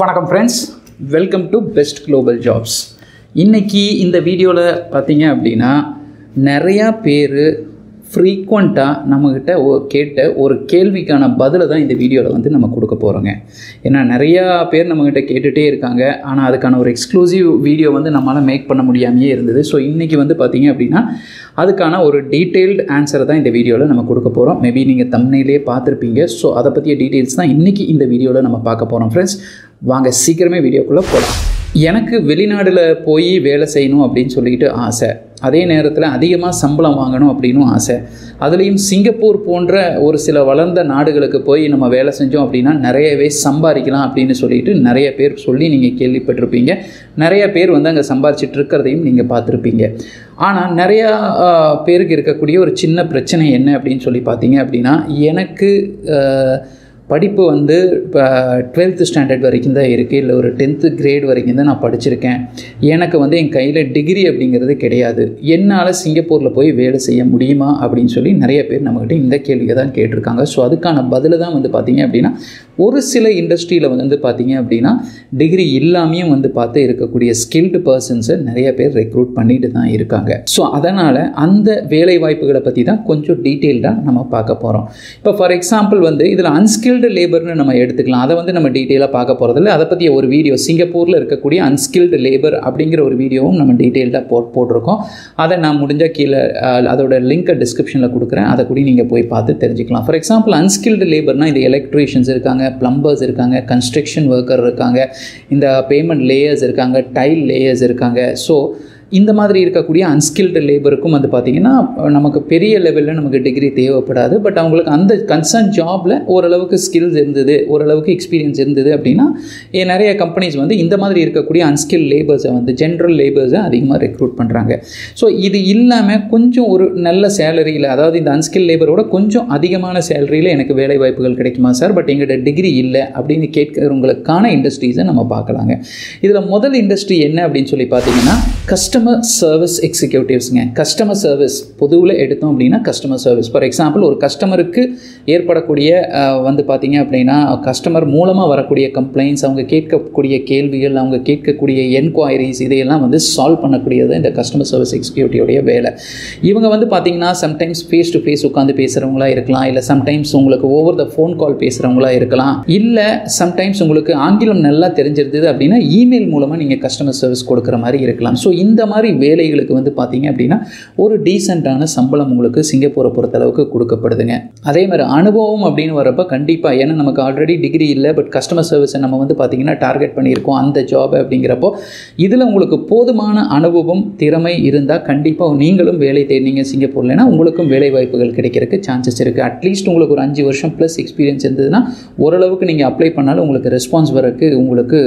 வணக்கம் friends, welcome to best global jobs. இன்றைக்கி இந்த வீடியோவில் பார்த்தீங்க அப்படின்னா நிறையா பேர் ஃப்ரீக்வெண்ட்டாக நம்மக்கிட்ட கேட்ட ஒரு கேள்விக்கான பதிலை தான் இந்த வீடியோவில் நம்ம கொடுக்க போகிறோங்க. ஏன்னா நிறையா பேர் நம்மக்கிட்ட கேட்டுகிட்டே இருக்காங்க, ஆனால் அதுக்கான ஒரு எக்ஸ்க்ளூசிவ் வீடியோ நம்மளால் மேக் பண்ண முடியாமையே இருந்தது. ஸோ இன்றைக்கி பார்த்தீங்க அப்படின்னா அதுக்கான ஒரு டீட்டெயில்டு ஆன்சரை தான் இந்த வீடியோவில் நம்ம கொடுக்க போகிறோம். மேபி நீங்கள் தம்ப்நெயிலே பார்த்துருப்பீங்க. ஸோ அதை பற்றிய டீட்டெயில்ஸ் தான் இன்றைக்கி இந்த வீடியோவில் நம்ம பார்க்க போகிறோம். ஃப்ரெண்ட்ஸ், வாங்க சீக்கிரமே வீடியோக்குள்ளே போகலாம். எனக்கு வெளிநாட்டில் போய் வேலை செய்யணும் அப்படின்னு சொல்லிட்டு ஆசை, அதே நேரத்தில் அதிகமாக சம்பளம் வாங்கணும் அப்படின்னும் ஆசை. அதுலேயும் சிங்கப்பூர் போன்ற ஒரு சில வளர்ந்த நாடுகளுக்கு போய் நம்ம வேலை செஞ்சோம் அப்படின்னா நிறையவே சம்பாதிக்கலாம் அப்படின்னு சொல்லிட்டு நிறைய பேர் சொல்லி நீங்கள் கேள்விப்பட்டிருப்பீங்க. நிறைய பேர் அங்கே சம்பாதிச்சிட்டு இருக்கிறதையும் நீங்கள் பார்த்துருப்பீங்க. ஆனால் நிறையா பேருக்கு இருக்கக்கூடிய ஒரு சின்ன பிரச்சனை என்ன அப்படின்னு சொல்லி பார்த்தீங்க அப்படின்னா, எனக்கு படிப்பு இப்போ 12th ஸ்டாண்டர்ட் வரைக்கும் தான் இருக்குது, இல்லை ஒரு 10th கிரேட் வரைக்கும் தான் நான் படிச்சிருக்கேன். எனக்கு என் கையில் டிகிரி அப்படிங்கிறது கிடையாது. என்னால் சிங்கப்பூரில் போய் வேலை செய்ய முடியுமா அப்படின்னு சொல்லி நிறைய பேர் நம்மக்கிட்ட இந்த கேள்வியை தான் கேட்டிருக்காங்க. ஸோ அதுக்கான பதில் தான் பார்த்தீங்க அப்படின்னா ஒரு சில இண்டஸ்ட்ரியில் பார்த்தீங்க அப்படின்னா டிகிரி இல்லாமையும் பார்த்து இருக்கக்கூடிய ஸ்கில்டு பர்சன்ஸை நிறைய பேர் ரெக்ரூட் பண்ணிட்டு தான் இருக்காங்க. ஸோ அதனால் அந்த வேலை வாய்ப்புகளை பற்றி தான் கொஞ்சம் டீட்டெயில்டாக நம்ம பார்க்க போகிறோம். இப்போ ஃபார் எக்ஸாம்பிள் இதில் அன்ஸ்கில்டு லேபர்னு நம்ம எடுத்துக்கலாம். அதை நம்ம டீட்டெயிலாக பார்க்க போகிறதில்ல. அதை பற்றி ஒரு வீடியோ, சிங்கப்பூரில் இருக்கக்கூடிய அன்ஸ்கில்டு லேபர் அப்படிங்கிற ஒரு வீடியோவும் நம்ம டீட்டெயில்டாக போட்டிருக்கோம். அதை நான் முடிஞ்சால் கீழே அதோட லிங்க்கை டிஸ்கிரிப்ஷனில் கொடுக்குறேன். அதை கூட நீங்கள் போய் பார்த்து தெரிஞ்சுக்கலாம். ஃபார் எக்ஸாம்பிள் அன்ஸ்கில்டு லேபர்னால் இந்த எலக்ட்ரீஷியன்ஸ் இருக்காங்க, ப்ளம்பர்ஸ் இருக்காங்க, கன்ஸ்ட்ரக்ஷன் ஒர்க்கர் இருக்காங்க, இந்த பேமெண்ட் லேயர்ஸ் இருக்காங்க, டைல் லேயர்ஸ் இருக்காங்க. ஸோ இந்த மாதிரி இருக்கக்கூடிய அன்ஸ்கில்டு லேபருக்கும் பார்த்திங்கன்னா நமக்கு பெரிய லெவலில் நமக்கு டிகிரி தேவைப்படாது. பட் அவங்களுக்கு அந்த கன்சர்ன் ஜாபில் ஓரளவுக்கு ஸ்கில்ஸ் இருந்தது, ஓரளவுக்கு எக்ஸ்பீரியன்ஸ் இருந்தது அப்படின்னா நிறைய கம்பெனிஸ் இந்த மாதிரி இருக்கக்கூடிய அன்ஸ்கில் லேபர்ஸை ஜென்ரல் லேபர்ஸை அதிகமாக ரெக்ரூட் பண்ணுறாங்க. ஸோ இது இல்லாமல் கொஞ்சம் ஒரு நல்ல சேலரியில், அதாவது இந்த அன்ஸ்கில் லேபரோட கொஞ்சம் அதிகமான சேலரியில் எனக்கு வேலை வாய்ப்புகள் கிடைக்குமா சார், பட் எங்கள்கிட்ட டிகிரி இல்லை அப்படின்னு கேட்குறவங்களுக்கான இண்டஸ்ட்ரீஸை நம்ம பார்க்கலாங்க. இதில் முதல் இண்டஸ்ட்ரி என்ன அப்படின்னு சொல்லி பார்த்தீங்கன்னா கஸ்டமர் சர்வீஸ் எக்ஸிக்யூட்டிவ்ஸுங்க. கஸ்டமர் சர்வீஸ் பொதுவில் எடுத்தோம் அப்படின்னா கஸ்டமர் சர்வீஸ். ஃபார் எக்ஸாம்பிள் ஒரு கஸ்டமருக்கு ஏற்படக்கூடிய பார்த்தீங்க அப்படின்னா கஸ்டமர் மூலமாக வரக்கூடிய கம்ப்ளைண்ட்ஸ், அவங்க கேட்கக்கூடிய கேள்விகள், அவங்க கேட்கக்கூடிய என்கொயரிஸ், இதையெல்லாம் சால்வ் பண்ணக்கூடியது இந்த கஸ்டமர் சர்வீஸ் எக்ஸிக்யூட்டிவோடைய வேலை. இவங்க பார்த்தீங்கன்னா சம்டைம்ஸ் ஃபேஸ் டு ஃபேஸ் உட்காந்து பேசுகிறவங்களா இருக்கலாம், இல்லை சம்டைம்ஸ் உங்களுக்கு ஓவர் த ஃபோன் கால் பேசுகிறவங்களா இருக்கலாம், இல்லை சம்டைம்ஸ் உங்களுக்கு ஆங்கிலம் நல்லா தெரிஞ்சிருந்தது அப்படின்னா இமெயில் மூலமாக நீங்கள் கஸ்டமர் சர்வீஸ் கொடுக்குற மாதிரி இருக்கலாம். ஸோ இந்த மாதிரி வேலைகளுக்கு பார்த்தீங்க அப்படின்னா ஒரு டீசெண்டான சம்பளம் உங்களுக்கு சிங்கப்பூரை பொறுத்தளவுக்கு கொடுக்கப்படுதுங்க. அதே மாதிரி அனுபவம் அப்படின்னு வரப்போ கண்டிப்பாக, ஏன்னா நமக்கு ஆல்ரெடி டிகிரி இல்லை, பட் கஸ்டமர் சர்வீஸை நம்ம பார்த்தீங்கன்னா டார்கெட் பண்ணியிருக்கோம் அந்த ஜாப் அப்படிங்கிறப்போ இதில் உங்களுக்கு போதுமான அனுபவம் திறமை இருந்தால் கண்டிப்பாக நீங்களும் வேலை தேடினீங்க சிங்கப்பூர்லனா உங்களுக்கும் வேலை வாய்ப்புகள் கிடைக்கிறதுக்கு சான்சஸ் இருக்குது. அட்லீஸ்ட் உங்களுக்கு ஒரு 5 வருஷம் ப்ளஸ் எக்ஸ்பீரியன்ஸ் இருந்ததுன்னா ஓரளவுக்கு நீங்கள் அப்ளை பண்ணாலும் உங்களுக்கு ரெஸ்பான்ஸ் வரக்கு உங்களுக்கு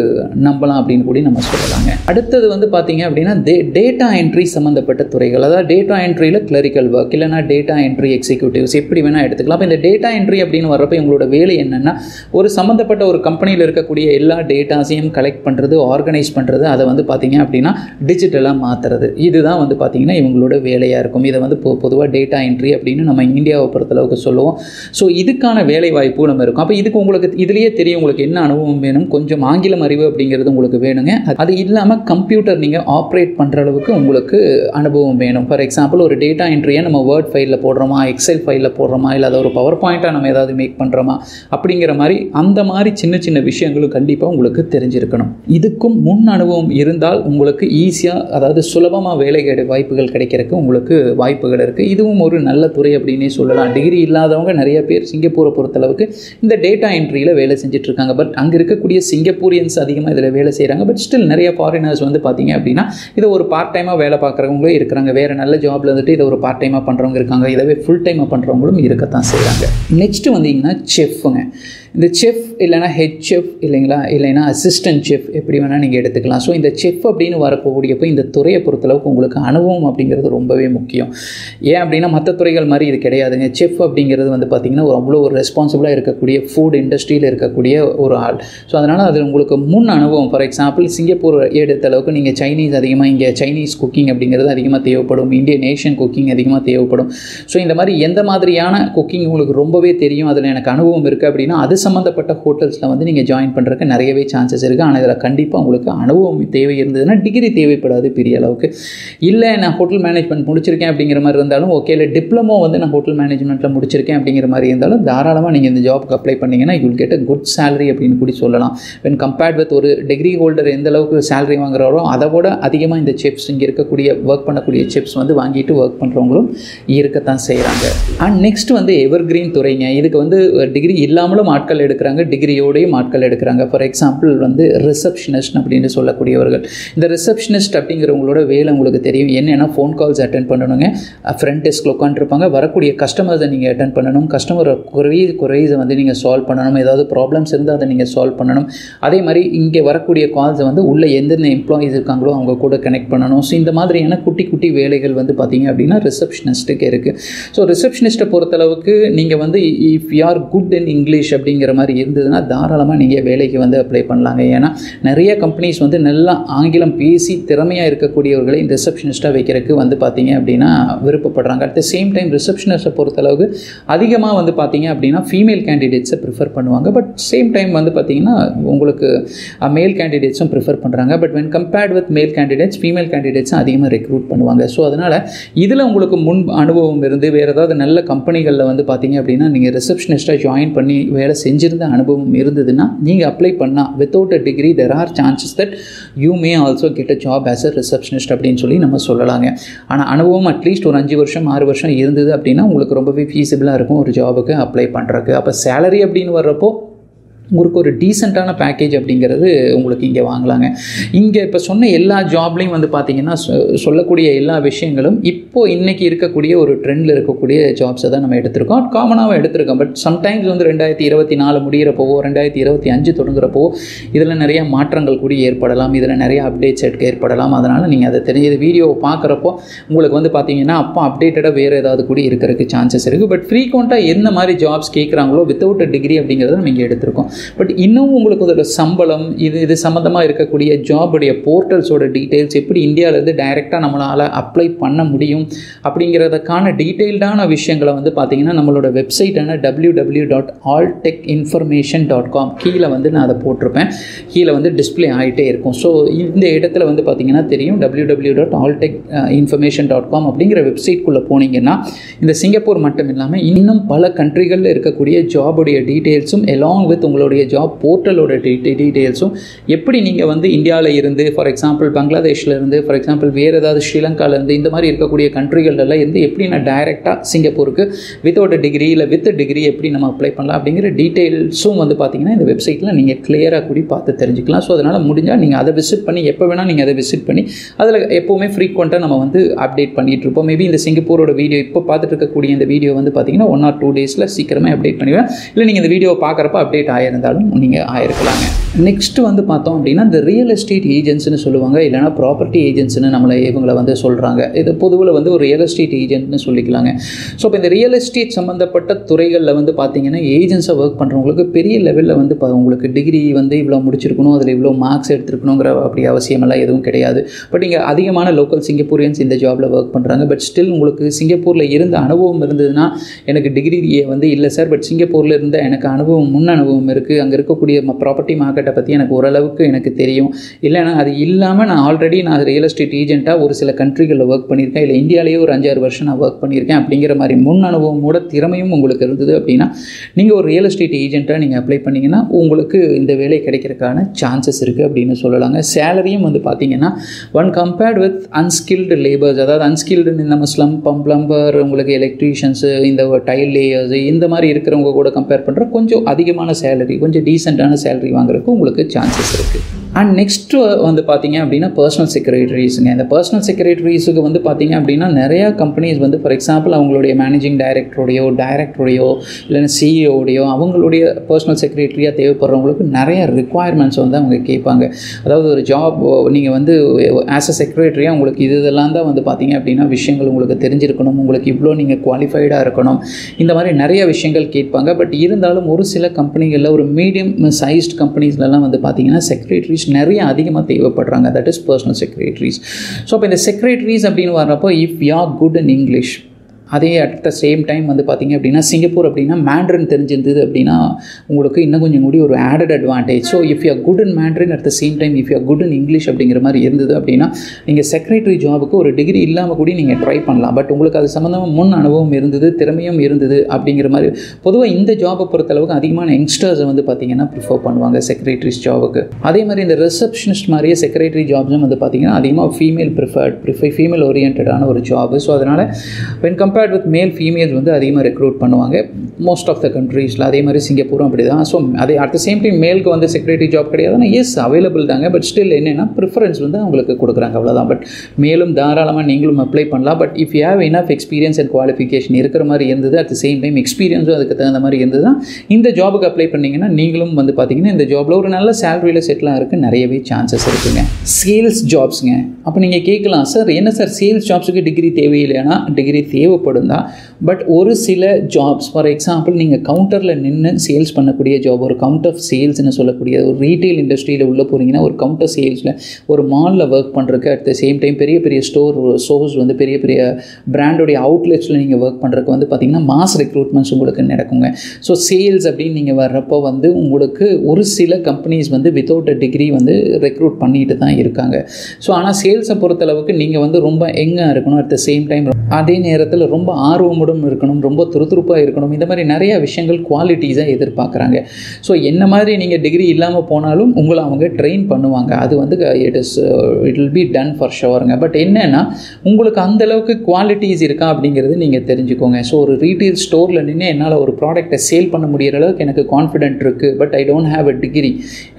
நம்பலாம் அப்படின்னு கூட நம்ம சொல்லலாங்க. அடுத்தது பார்த்தீங்க அப்படின்னா டேட்டா என்ட்ரி சம்மந்தப்பட்ட துறைகள், அதாவது டேட்டா என்ட்ரியில் கிளரிக்கல் ஒர்க், இல்லைனா டேட்டா என்ட்ரி எக்ஸிக்யூட்டிவ்ஸ், எப்படி வேணால் எடுத்துக்கலாம். அப்போ இந்த டேட்டா என்ட்ரி அப்படின்னு வரப்போ உங்களோட வேலை என்னென்னா ஒரு சம்மந்தப்பட்ட ஒரு கம்பெனியில் இருக்கக்கூடிய எல்லா டேட்டாஸையும் கலெக்ட் பண்ணுறது, ஆர்கனைஸ் பண்ணுறது, அதை பார்த்தீங்க அப்படின்னா டிஜிட்டலாக மாற்றுறது. இதுதான் பார்த்தீங்கன்னா இவங்களோட வேலையாக இருக்கும். இதை பொதுவாக டேட்டா என்ட்ரி அப்படின்னு நம்ம இந்தியாவை பொறுத்தளவுக்கு சொல்லுவோம். ஸோ இதுக்கான வேலை வாய்ப்பு நம்ம இருக்கும். அப்போ இதுக்கு உங்களுக்கு இதுலேயே தெரியும் உங்களுக்கு என்ன அனுபவம் வேணும், கொஞ்சம் ஆங்கிலம் அறிவு அப்படிங்கிறது உங்களுக்கு வேணுங்க. அது இல்லாமல் கம்ப்யூட்டர் நீங்கள் ஆப்ரேட் பண்ணுற அளவுக்கு உங்களுக்கு அனுபவம் வேணும். ஃபார் எக்ஸாம்பிள் ஒரு டேட்டா என்ட்ரியை நம்ம வேர்ட் ஃபைலில் போடுறோமா, எக்ஸல் ஃபைலில் போடுறோமா, இல்லை அதை ஒரு பவர் பாயிண்ட்டாக நம்ம ஏதாவது மேக் பண்ணுறோமா அப்படிங்கிற மாதிரி அந்த மாதிரி சின்ன சின்ன விஷயங்களும் கண்டிப்பாக உங்களுக்கு தெரிஞ்சிருக்கணும். இதுக்கும் முன் அனுபவம் இருந்தால் உங்களுக்கு ஈஸியாக, அதாவது சுலபமாக வேலை வாய்ப்புகள் கிடைக்கிறதுக்கு உங்களுக்கு வாய்ப்புகள் இருக்குது. இதுவும் ஒரு நல்ல துறை அப்படின்னே சொல்லலாம். டிகிரி இல்லாதவங்க நிறைய பேர் சிங்கப்பூரை பொறுத்தளவுக்கு இந்த டேட்டா என்ட்ரியில் வேலை செஞ்சிட்ருக்காங்க. பட் அங்கே இருக்கக்கூடிய சிங்கப்பூரியன்ஸ் அதிகமாக இதில் வேலை செய்கிறாங்க. பட் ஸ்டில் நிறைய ஃபாரினர்ஸ் பார்த்தீங்க அப்படின்னா இதை ஒரு பார்ட் டைமாக வேலை பார்க்குறவங்களும் இருக்கிறாங்க. வேறு நல்ல ஜாபில் இதை ஒரு பார்ட் டைமாக பண்ணுறவங்க இருக்காங்க. இதவே ஃபுல் டைமாக பண்ணுறவங்களும் இருக்கத்தான் செய்கிறாங்க. நெக்ஸ்ட்டு வந்தீங்கன்னா செஃப்புங்க. இந்த செஃப் இல்லைனா ஹெட் செஃப் இல்லைனா அசிஸ்டன்ட் செஃப் எப்படி வேணால் நீங்கள் எடுத்துக்கலாம். ஸோ இந்த செஃப் அப்படின்னு வரக்கூடியப்போ இந்த துறையை பொறுத்தளவுக்கு உங்களுக்கு அனுபவம் அப்படிங்கிறது ரொம்பவே முக்கியம். ஏன் அப்படின்னா மற்ற துறைகள் மாதிரி இது கிடையாதுங்க. செஃப் அப்படிங்கிறது பார்த்திங்கன்னா அவ்வளோ ஒரு ரெஸ்பான்சிபிளாக இருக்கக்கூடிய ஃபுட் இண்டஸ்ட்ரியில் இருக்கக்கூடிய ஒரு ஆள். ஸோ அதனால் அது உங்களுக்கு முன் அனுபவம். ஃபார் எக்ஸாம்பிள் சிங்கப்பூர் எடுத்த அளவுக்கு நீங்கள் சைனீஸ் அதிகமாக இங்கே சைனீஸ் குக்கிங் அப்படிங்கிறது அதிகமாக தேவைப்படும், இந்தியன் ஏஷியன் குக்கிங் அதிகமாக தேவைப்படும். ஸோ இந்த மாதிரி எந்த மாதிரியான குக்கிங் உங்களுக்கு ரொம்பவே தெரியும், அதில் எனக்கு அனுபவம் இருக்குது அப்படின்னா அது சம்மந்தப்பட்ட ஹோட்டல்ஸில் வந்து நீங்கள் ஜாயின் பண்ணுறதுக்கு நிறையவே சான்சஸ் இருக்குது. ஆனால் இதில் கண்டிப்பாக உங்களுக்கு அனுபவம் தேவை இருந்ததுன்னா டிகிரி தேவைப்படாது பெரிய அளவுக்கு. இல்லை நான் ஹோட்டல் மேனேஜ்மெண்ட் முடிச்சிருக்கேன் அப்படிங்கிற மாதிரி இருந்தாலும் ஓகே, இல்லை டிப்ளமோ வந்து நான் ஹோட்டல் மேனேஜ்மெண்ட்டில் முடிச்சிருக்கேன் அப்படிங்கிற மாதிரி இருந்தாலும் தாராளமாக நீங்கள் இந்த ஜாப்க்கு அப்ளை பண்ணிங்கன்னா you will get a good salary அப்படின்னு கூட சொல்லலாம். வென் கம்பேர்ட் வித் ஒரு டிகிரி ஹோல்டர் எந்த அளவுக்கு சேலரி வாங்குறாரோ அதை விட அதிகமாக இந்த செஃப்ஸ் இங்கே இருக்கக்கூடிய ஒர்க் பண்ணக்கூடிய செஃப்ஸ் வந்து வாங்கிட்டு ஒர்க் பண்ணுறவங்களும் இருக்கத்தான் செய்கிறாங்க. அண்ட் நெக்ஸ்ட் வந்து எவர் கிரீன் துறைங்க. இதுக்கு வந்து டிகிரி இல்லாமலும் ஆட்கள் எடுக்கிறாங்க, டிகிரியோடையும் ஆட்கள் எடுக்கிறாங்க. ஃபார் எக்ஸாம்பிள் வந்து ரிசப்ஷனிஸ்ட் அப்படின்னு சொல்லக்கூடியவர்கள். இந்த ரிசப்ஷனிஸ்ட் அப்படிங்கிறவங்களோட வேலை உங்களுக்கு தெரியும் என்னென்னா ஃபோன் கால்ஸ் அட்டென்ட் பண்ணணுங்க, ஃப்ரண்ட் டெஸ்கில் உட்காந்துருப்பாங்க, வரக்கூடிய கஸ்டமர்ஸை நீங்கள் அட்டென்ட் பண்ணணும், கஸ்டமர் குறைஸை வந்து நீங்கள் சால்வ் பண்ணணும், ஏதாவது ப்ராப்ளம்ஸ் இருந்தால் அதை நீங்கள் சால்வ் பண்ணணும். அதே மாதிரி இங்கே வரக்கூடிய கால்ஸை வந்து உள்ள எந்தெந்த எம்ப்ளாயீஸ் இருக்காங்களோ அவங்க கூட கனெக்ட் பண்ணணும். ஸோ இந்த மாதிரியான குட்டி குட்டி வேலைகள் வந்து பார்த்தீங்க அப்படின்னா ரிசப்ஷனிஸ்ட்டுக்கு இருக்குது. ஸோ ரிசப்ஷனிஸ்ட்டை பொறுத்தளவுக்கு நீங்கள் வந்து if you are good in English அப்படிங்கிற மாதிரி இருந்ததுன்னா தாராளமாக நீங்கள் வேலைக்கு வந்து அப்ளை பண்ணலாங்க. ஏன்னா நிறைய கம்பெனிஸ் வந்து நல்லா ஆங்கிலம் பேசி திறமையாக இருக்கக்கூடியவர்களை ரிசப்ஷனிஸ்ட்டாக வைக்கிறதுக்கு வந்து பார்த்தீங்க அப்படின்னா விருப்பப்படுறாங்க. அட் த சேம் டைம் ரிசப்ஷனிஸ்ட்டை பொறுத்தளவுக்கு அதிகமாக வந்து பார்த்தீங்க அப்படின்னா ஃபீமேல் கேண்டிடேட்ஸை ப்ரிஃபர் பண்ணுவாங்க. பட் சேம் டைம் வந்து பார்த்தீங்கன்னா உங்களுக்கு மேல் கேண்டிடேட்ஸும் ப்ரிஃபர் பண்ணுறாங்க. பட் வென் கம்பேர்ட் வித் மேல் கேண்டிடேட்ஸ் ஃபீமேல் கேண்டிடேட்ஸும் அதிகமாக ரெக்ரூட் பண்ணுவாங்க. ஸோ அதனால் இதில் உங்களுக்கு முன் அனுபவம் இருந்து வேறு ஏதாவது நல்ல கம்பெனிகளில் வந்து பார்த்தீங்க அப்படின்னா நீங்கள் ரிசப்ஷனிஸ்ட்டாக ஜாயின் பண்ணி வேலை செஞ்சிருந்த அனுபவம் இருந்ததுன்னா நீங்கள் அப்ளை பண்ணால் without a degree there are chances that you may also get a job as a receptionist அப்படின்னு சொல்லி நம்ம சொல்லலாங்க. ஆனால் அனுபவம் அட்லீஸ்ட் ஒரு 5 வருஷம் 6 வருஷம் இருந்தது அப்படின்னா உங்களுக்கு ரொம்பவே ஃபீஸிபிளாக இருக்கும் ஒரு ஜாபுக்கு அப்ளை பண்ணுறதுக்கு. அப்போ சேலரி அப்படின்னு வர்றப்போ உங்களுக்கு ஒரு டீசெண்டான பேக்கேஜ் அப்படிங்கிறது உங்களுக்கு இங்கே வாங்கலாங்க. இங்கே இப்போ சொன்ன எல்லா ஜாப்லேயும் வந்து பார்த்திங்கன்னா சொல்லக்கூடிய எல்லா விஷயங்களும் இப்போது இன்றைக்கி இருக்கக்கூடிய ஒரு ட்ரெண்டில் இருக்கக்கூடிய ஜாப்ஸை தான் நம்ம எடுத்திருக்கோம், காமனாக எடுத்திருக்கோம். பட் சம்டைம்ஸ் வந்து 2024 முடிகிறப்போ 2025 தொடங்குறப்போ இதில் நிறைய மாற்றங்கள் கூட ஏற்படலாம், இதில் நிறைய அப்டேட்ஸ் ஏற்படலாம். அதனால் நீங்கள் அதை தெரிஞ்ச வீடியோவை பார்க்குறப்போ உங்களுக்கு வந்து பார்த்தீங்கன்னா அப்போ அப்டேட்டடாக வேறு ஏதாவது கூட இருக்கிறதுக்கு சான்சஸ் இருக்குது. பட் ஃப்ரீக்வெண்ட்டாக எந்த மாதிரி ஜாப்ஸ் கேட்குறாங்களோ வித்தவுட் டிகிரி அப்படிங்கிறத நம்ம இங்கே எடுத்திருக்கோம். பட் இன்னும் உங்களுக்கு அதோட சம்பளம் இது சம்மந்தமாக இருக்கக்கூடிய ஜாபுடைய போர்ட்டல்ஸோட டீட்டெயில்ஸ் எப்படி இந்தியாவிலேருந்து டைரெக்டாக நம்மளால் அப்ளை பண்ண முடியும் அப்படிங்கிறதுக்கான டீட்டெயில்டான விஷயங்களை வந்து பார்த்திங்கன்னா நம்மளோட வெப்சைட்டான www.alltechinformation.com கீழே வந்து நான் அதை போட்டிருப்பேன், கீழே வந்து டிஸ்பிளே ஆகிட்டே இருக்கும். ஸோ இந்த இடத்துல வந்து பார்த்திங்கன்னா தெரியும் www.alltechinformation.com அப்படிங்கிற வெப்சைட்குள்ளே போனீங்கன்னா இந்த சிங்கப்பூர் மட்டும் இல்லாமல் இன்னும் பல கண்ட்ரிகளில் இருக்கக்கூடிய ஜாபுடைய டீட்டெயில்ஸும் எலாங் வித் உங்களுடைய ஜாப் போர்ட்டலோட டீட்டெயில்ஸும் எப்படி நீங்கள் வந்து இந்தியாவில் இருந்து ஃபார் எக்ஸாம்பிள் பங்களாதேஷில் இருந்து ஃபார் எக்ஸாம்பிள் வேறு ஏதாவது ஸ்ரீலங்காவிலேருந்து இந்த மாதிரி இருக்கக்கூடிய கண்ட்ரிகளெல்லாம் இருந்து எப்படி நான் டைரெக்டாக சிங்கப்பூருக்கு வித்தவுட் டிகிரி இல்லை வித் டிகிரி எப்படி நம்ம அப்ளை பண்ணலாம் அப்படிங்கிற டீட்டெயில்ஸும் வந்து பார்த்திங்கன்னா இந்த வெப்சைட்டில் நீங்கள் கிளியராக கூடி பார்த்து தெரிஞ்சுக்கலாம். ஸோ அதனால் முடிஞ்சால் நீங்கள் அதை விசிட் பண்ணி எப்போ வேணால் நீங்கள் அதை விசிட் பண்ணி அதில் எப்போவுமே ஃப்ரீக்வெண்ட்டாக நம்ம வந்து அப்டேட் பண்ணிகிட்டு இருப்போம். மேபி இந்த சிங்கப்பூரோட வீடியோ இப்போ பார்த்துட்டு இருக்கக்கூடிய இந்த வீடியோ வந்து பார்த்திங்கன்னா 1 or 2 டேஸில் சீக்கிரமாக அப்டேட் பண்ணிடுவேன். இல்லை நீங்கள் இந்த வீடியோ பார்க்குறப்ப அப்டேட் ஆகிருந்தாலும் நீங்கள் ஆயிருக்கலாங்க. நெக்ஸ்ட் வந்து பார்த்தோம் அப்படின்னா இந்த ரியல் எஸ்டேட் ஏஜென்ட்ஸ்னு சொல்லுவாங்க, இல்லைனா ப்ராப்பர்ட்டி ஏஜென்ட்ஸ்னு இவங்களை வந்து சொல்கிறாங்க. இது பொதுவில் வந்து ஒரு ரியல் எஸ்டேட் ஏஜென்ட்னு சொல்லிக்கலாங்க. ஸோ இப்போ இந்த ரியல் எஸ்டேட் சம்மந்தப்பட்ட துறைகளில் வந்து பார்த்தீங்கன்னா ஏஜென்ட்ஸாக ஒர்க் பண்ணுறவங்களுக்கு பெரிய லெவலில் வந்து உங்களுக்கு டிகிரி வந்து இவ்வளோ முடிச்சிருக்கணும், அதில் இவ்வளோ மார்க்ஸ் எடுத்துருக்கணுங்கிற அப்படி அவசியமெல்லாம் எதுவும் கிடையாது. பட் இங்கே அதிகமான லோக்கல் சிங்கப்பூரியன்ஸ் இந்த ஜாபில் ஒர்க் பண்ணுறாங்க. பட் ஸ்டில் உங்களுக்கு சிங்கப்பூரில் இருந்த அனுபவம் இருந்ததுன்னா எனக்கு டிகிரி வந்து இல்லை சார், பட் சிங்கப்பூரில் இருந்த எனக்கு முன் அனுபவம் இருக்குது, அங்கே இருக்கக்கூடிய ப்ராப்பர்ட்டி மார்க்கெட்டை பற்றி எனக்கு ஓரளவுக்கு எனக்கு தெரியும், இல்லைனா அது இல்லாமல் நான் ஆல்ரெடி ரியல் எஸ்டேட் ஏஜென்ட்டாக ஒரு சில கண்ட்ரிகளில் ஒர்க் பண்ணியிருக்கேன், இல்லை இந்தியாவிலேயே ஒரு 5-6 வருஷம் நான் ஒர்க் பண்ணியிருக்கேன் அப்படிங்கிற மாதிரி முன் அனுபவமோட திறமையும் உங்களுக்கு இருந்தது அப்படின்னா நீங்கள் ஒரு ரியல் எஸ்டேட் ஏஜென்ட்டாக நீங்கள் அப்ளை பண்ணிங்கன்னா உங்களுக்கு இந்த வேலை கிடைக்கிறதுக்கான சான்சஸ் இருக்குது அப்படின்னு சொல்லலாங்க. சேலரியும் வந்து பார்த்தீங்கன்னா one compared with unskilled labours, அதாவது அன்ஸ்கில்டு நம்ம பிளம்பர், உங்களுக்கு எலக்ட்ரீஷியன்ஸு, இந்த டைல் லேயர்ஸு இந்த மாதிரி இருக்கிறவங்க கூட கம்பேர் பண்ணுற கொஞ்சம் அதிகமான சேலரி, கொஞ்சம் டீசெண்டான சேலரி வாங்குறதுக்கு உங்களுக்கு சான்சஸ் இருக்குது. அண்ட் நெக்ஸ்ட்டு வந்து பார்த்தீங்க அப்படின்னா பர்சனல் செக்ரட்டரிஸுங்க. இந்த பர்சனல் செக்ரட்டரிஸுக்கு வந்து பார்த்தீங்க அப்படின்னா நிறையா கம்பெனிஸ் வந்து ஃபார் எக்ஸாம்பிள் அவங்களுடைய மேனேஜிங் டைரக்டரோடையோ இல்லைன்னா சிஇஓடையோ அவங்களுடைய பர்சனல் செக்ரட்டரியாக தேவைப்படுறவங்களுக்கு நிறைய ரிக்குவயர்மெண்ட்ஸ் வந்து அவங்க கேட்பாங்க. அதாவது ஒரு ஜாப் நீங்கள் வந்து ஆஸ் அ செக்ரட்டரியாக உங்களுக்கு இதெல்லாம் தான் வந்து பார்த்தீங்க அப்படின்னா விஷயங்கள் உங்களுக்கு தெரிஞ்சிருக்கணும், உங்களுக்கு இவ்வளோ நீங்கள் குவாலிஃபைடாக இருக்கணும், இந்த மாதிரி நிறைய விஷயங்கள் கேட்பாங்க. பட் இருந்தாலும் ஒரு சில கம்பெனிகளில் ஒரு ஒரு மீடியம் சைஸ்ட் கம்பெனிஸ்லலாம் வந்து பார்த்திங்கன்னா செக்ரட்டரிஸ் நிறைய அதிகமாக தேவைப்படுறாங்க. That is personal secretaries. So இப்போ இந்த செக்ரட்டரிஸ் அப்படின்னு வர்றப்போ if you are good in English, அதே அட் த சேம் டைம் வந்து பார்த்திங்க அப்படின்னா சிங்கப்பூர் அப்படின்னா மேண்ட்ரின் தெரிஞ்சிருந்தது அப்படின்னா உங்களுக்கு இன்னும் கொஞ்சம் கூடி ஒரு added advantage. So if you are good in mandarin at the same time if you are good in English அப்படிங்கிற மாதிரி இருந்தது அப்படின்னா நீங்கள் செக்ரட்டரி ஜாபுக்கு ஒரு டிகிரி இல்லாமல் கூட நீங்கள் ட்ரை பண்ணலாம். பட் உங்களுக்கு அது சம்மந்தமாக முன் அனுபவம் இருந்தது, திறமையும் இருந்தது அப்படிங்கிற மாதிரி. பொதுவாக இந்த ஜாபை பொறுத்தளவுக்கு அதிகமான யங்ஸ்டர்ஸை வந்து பார்த்திங்கன்னா ப்ரிஃபர் பண்ணுவாங்க செக்ரட்டரிஸ் ஜாபுக்கு. அதே மாதிரி இந்த ரிசப்ஷனிஸ்ட் மாதிரியே செக்ரட்டரி ஜாப்ஸும் வந்து பார்த்திங்கன்னா அதிகமாக ஃபீமேல் ஓரியன்டான ஒரு ஜாபு. ஸோ அதனால் வென் கம்பேர்ட் வித் மேல் ஃபீமேல்ஸ் வந்து அதிகமாக ரெக்ரூட் பண்ணுவாங்க மோஸ்ட் ஆஃப் த கண்ட்ரீஸில். அதே மாதிரி சிங்கப்பூரும் அப்படி தான். ஸோ அதே அட் த சேம் டைம் மேலுக்கு வந்து செக்ரட்டரி ஜாப் கிடையாதுன்னா எஸ் அவைலபிள் தாங்க. பட் ஸ்டில் என்னென்னா ப்ரிஃபரன்ஸ் வந்து அவங்களுக்கு கொடுக்குறாங்க, அவ்வளோதான். பட் மேலும் தாராளமாக நீங்களும் அப்ளை பண்ணலாம். But if you have enough experience and qualification இருக்கிற மாதிரி இருந்தது, அட் த சேம் டைம் எக்ஸ்பீரியன்ஸும் அதுக்கு தகுந்த மாதிரி இருந்தது தான் இந்த ஜாபுக்கு அப்ளை பண்ணிங்கன்னா நீங்களும் வந்து பார்த்திங்கன்னா இந்த ஜாபில் ஒரு நல்ல சேலரியில் செட்டில் ஆகிறதுக்கு நிறையவே சான்சஸ் இருக்குங்க. சேல்ஸ் ஜாப்ஸுங்க. அப்போ நீங்கள் கேட்கலாம், சார் என்ன சார் சேல்ஸ் ஜாப்ஸுக்கு டிகிரி தேவையில்லைன்னா டிகிரி தேவைப்படும் தான். பட் ஒரு சில ஜாப்ஸ் ஃபார் எக்ஸாம்பிள் நீங்கள் கவுண்டரில் நின்று சேல்ஸ் பண்ணக்கூடிய ஜாப், ஒரு கவுண்டர் சேல்ஸ்னு சொல்லக்கூடிய ஒரு ரீட்டெயில் இண்டஸ்ட்ரியில் உள்ளே போகிறீங்கன்னா ஒரு கவுண்டர் சேல்ஸில் ஒரு மாலில் ஒர்க் பண்ணுறதுக்கு அட் த சேம் டைம் பெரிய பெரிய ஸ்டோர்ஸ் வந்து பெரிய பெரிய பிராண்டோடைய அவுட்லெட்ஸில் நீங்கள் ஒர்க் பண்ணுறதுக்கு வந்து பார்த்திங்கன்னா மாஸ் ரெக்ரூட்மெண்ட்ஸ் உங்களுக்கு நடக்குங்க. ஸோ சேல்ஸ் அப்படின்னு நீங்கள் வர்றப்போ வந்து உங்களுக்கு ஒரு சில கம்பெனிஸ் வந்து வித்தவுட் அ டிகிரி வந்து ரெக்ரூட் பண்ணிட்டு தான் இருக்காங்க. ஸோ ஆனால் சேல்ஸை பொறுத்தளவுக்கு நீங்கள் வந்து ரொம்ப எங்காக இருக்கணும், அட் த சேம் டைம் அதே நேரத்தில் ரொம்ப ஆர்வமுடன் இருக்கணும், ரொம்ப துருதுருப்பாக இருக்கணும். இந்த மாதிரி நிறைய விஷயங்கள் குவாலிட்டிஸாக எதிர்பார்க்குறாங்க. ஸோ என்ன மாதிரி நீங்கள் டிகிரி இல்லாமல் போனாலும் உங்களை அவங்க ட்ரெயின் பண்ணுவாங்க. அது வந்து it will be done for ஷோருங்க. பட் என்னென்னா உங்களுக்கு அந்தளவுக்கு குவாலிட்டிஸ் இருக்கா அப்படிங்கிறது நீங்கள் தெரிஞ்சுக்கோங்க. ஸோ ஒரு ரீட்டெயில் ஸ்டோரில் நின்று என்னால் ஒரு ப்ராடக்ட்டை சேல் பண்ண முடிகிற அளவுக்கு எனக்கு கான்ஃபிடென்ட் இருக்குது, but I don't have a degree.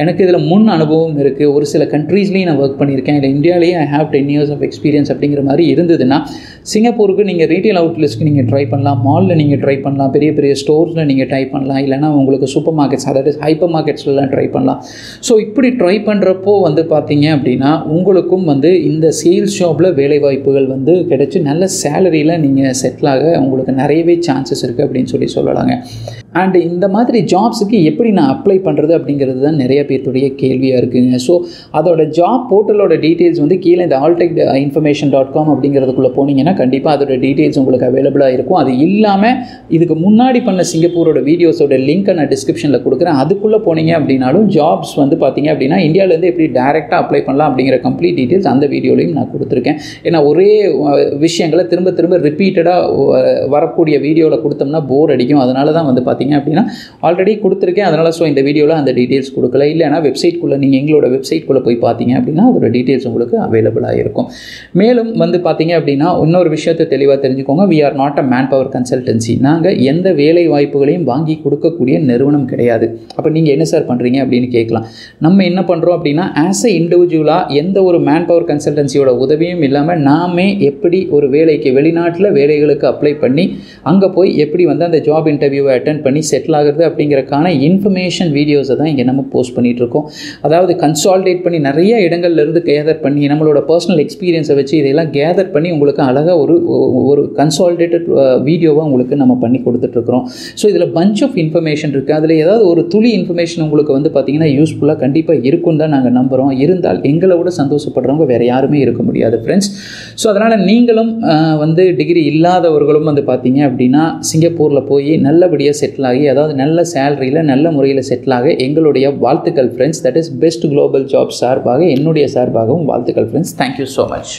எனக்கு இதில் முன் அனுபவம் இருக்குது, ஒரு சில கண்ட்ரீஸ்லேயும் நான் ஒர்க் பண்ணியிருக்கேன், இல்லை இந்தியாவிலேயே I have 10 years of experience அப்படிங்கிற மாதிரி இருந்ததுன்னா சிங்கப்பூருக்கு நீங்கள் ரீட்டெயில் அவுட்லெட்ஸ்க்கு நீங்கள் ட்ரை பண்ணலாம், மாலில் நீங்கள் ட்ரை பண்ணலாம், பெரிய பெரிய ஸ்டோர்ஸில் நீங்கள் ட்ரை பண்ணலாம், இல்லைனா உங்களுக்கு சூப்பர் மார்க்கெட்ஸ் அதாவது ஹைப்பர் மார்க்கெட்ஸ்லாம் ட்ரை பண்ணலாம். ஸோ இப்படி ட்ரை பண்ணுறப்போ வந்து பார்த்தீங்க அப்படின்னா உங்களுக்கும் வந்து இந்த சேல்ஸ் ஜாபில் வேலைவாய்ப்புகள் வந்து கிடைச்சி நல்ல சேலரியில் நீங்கள் செட்டில் ஆக உங்களுக்கு நிறையவே சான்சஸ் இருக்குது அப்படின்னு சொல்லலாங்க. அண்ட் இந்த மாதிரி ஜாப்ஸுக்கு எப்படி நான் அப்ளை பண்ணுறது அப்படிங்கிறது தான் நிறைய பேர்த்துடைய கேள்வியாக இருக்குங்க. ஸோ அதோட ஜாப் போர்ட்டலோட டீட்டெயில்ஸ் வந்து கீழே இந்த alltechinformation.com அப்படிங்கிறதுக்குள்ளே போனீங்கன்னா கண்டிப்பாக அதோட டீட்டெயில்ஸ் உங்களுக்கு அவைலபிளாக இருக்கும். அது இல்லாமல் இதுக்கு முன்னாடி பண்ண சிங்கப்பூரோட வீடியோஸோட லிங்க்கை நான் டிஸ்கிரிப்ஷனில் கொடுக்குறேன். அதுக்குள்ளே போனீங்க அப்படின்னாலும் ஜாப்ஸ் வந்து பார்த்தீங்க அப்படின்னா இந்தியாவிலேருந்து எப்படி டேரெக்டாக அப்ளை பண்ணலாம் அப்படிங்கிற கம்ப்ளீட் டீட்டெயில்ஸ் அந்த வீடியோலையும் நான் கொடுத்துருக்கேன். ஏன்னா ஒரே விஷயங்களை திரும்ப திரும்ப ரிப்பீட்டடாக வரக்கூடிய வீடியோவில் கொடுத்தோம்னா போர் அடிக்கும். அதனால தான் வந்து பார்த்தீங்க அப்படின்னா ஆல்ரெடி கொடுத்துருக்கேன். அதனால் ஸோ இந்த வீடியோவில் அந்த டீட்டெயில்ஸ் கொடுக்கல. இல்லைனா வெப்சைட்குள்ளே நீங்கள் எங்களோட வெப்சைட்குள்ளே போய் பார்த்தீங்க அப்படின்னா அதோட டீட்டெயில்ஸ் உங்களுக்கு அவைலபிளாக இருக்கும். மேலும் வந்து பார்த்தீங்க அப்படின்னா இன்னொரு விஷயத்தை தெளிவாக தெரிஞ்சுக்கோங்க. We are not a manpower consultancy. நாங்கள் எந்த வேலை வாய்ப்புகளையும் வாங்கி கொடுக்கக்கூடிய நிறுவனம் கிடையாது. அப்போ நீங்கள் என்ன சார் பண்ணுறீங்க அப்படின்னு கேட்கலாம். நம்ம என்ன பண்ணுறோம் அப்படின்னா ஆஸ் எ இண்டிவிஜுவலாக எந்த ஒரு மேன் பவர் கன்சல்டன்சியோட உதவியும் இல்லாமல் நாமே எப்படி ஒரு வேலைக்கு வெளிநாட்டில் வேலைகளுக்கு அப்ளை பண்ணி அங்கே போய் எப்படி வந்து அந்த ஜாப் இன்டர்வியூவை அட்டென்ட் பண்ணி செட்டில் ஆகிறது அப்படிங்கிறக்கான இன்ஃபர்மேஷன் வீடியோஸை தான் இங்கே நம்ம போஸ்ட் பண்ணிகிட்ருக்கோம். அதாவது கன்சால்டேட் பண்ணி நிறைய இடங்கள்லேருந்து கேதர் பண்ணி நம்மளோட பர்சனல் எக்ஸ்பீரியன்ஸை வச்சு இதெல்லாம் கேதர் பண்ணி உங்களுக்கு அழகாக ஒரு கன்சால்டேட்டட் வீடியோவை உங்களுக்கு நம்ம பண்ணி கொடுத்துட்ருக்குறோம். ஸோ இதில் பஞ்ச் ஆஃப் இன்ஃபர்மேஷன் இருக்குது. அதில் ஏதாவது ஒரு துளி இன்ஃபர்மேஷன் உங்களுக்கு வந்து பார்த்திங்கன்னா யூஸ்ஃபுல்லாக கண்டிப்பாக இருக்குன்னு தான் நாங்கள் நம்புகிறோம். இருந்தால் எங்களை விட சந்தோஷப்படுறவங்க வேறு யாருமே இருக்க முடியாது ஃப்ரெண்ட்ஸ். ஸோ அதனால் நீங்களும் வந்து டிகிரி இல்லாதவர்களும் வந்து பார்த்தீங்க அப்படின்னா சிங்கப்பூரில் போய் நல்லபடியாக செட்டில் ஆகி அதாவது நல்ல சேலரியில் நல்ல முறையில் செட்டில் ஆக எங்களுடைய வாழ்த்துக்கள் friends. That is best global job சார்பாக என்னுடைய சார்பாகவும் வாழ்த்துக்கள் ஃப்ரெண்ட்ஸ். Thank you so much.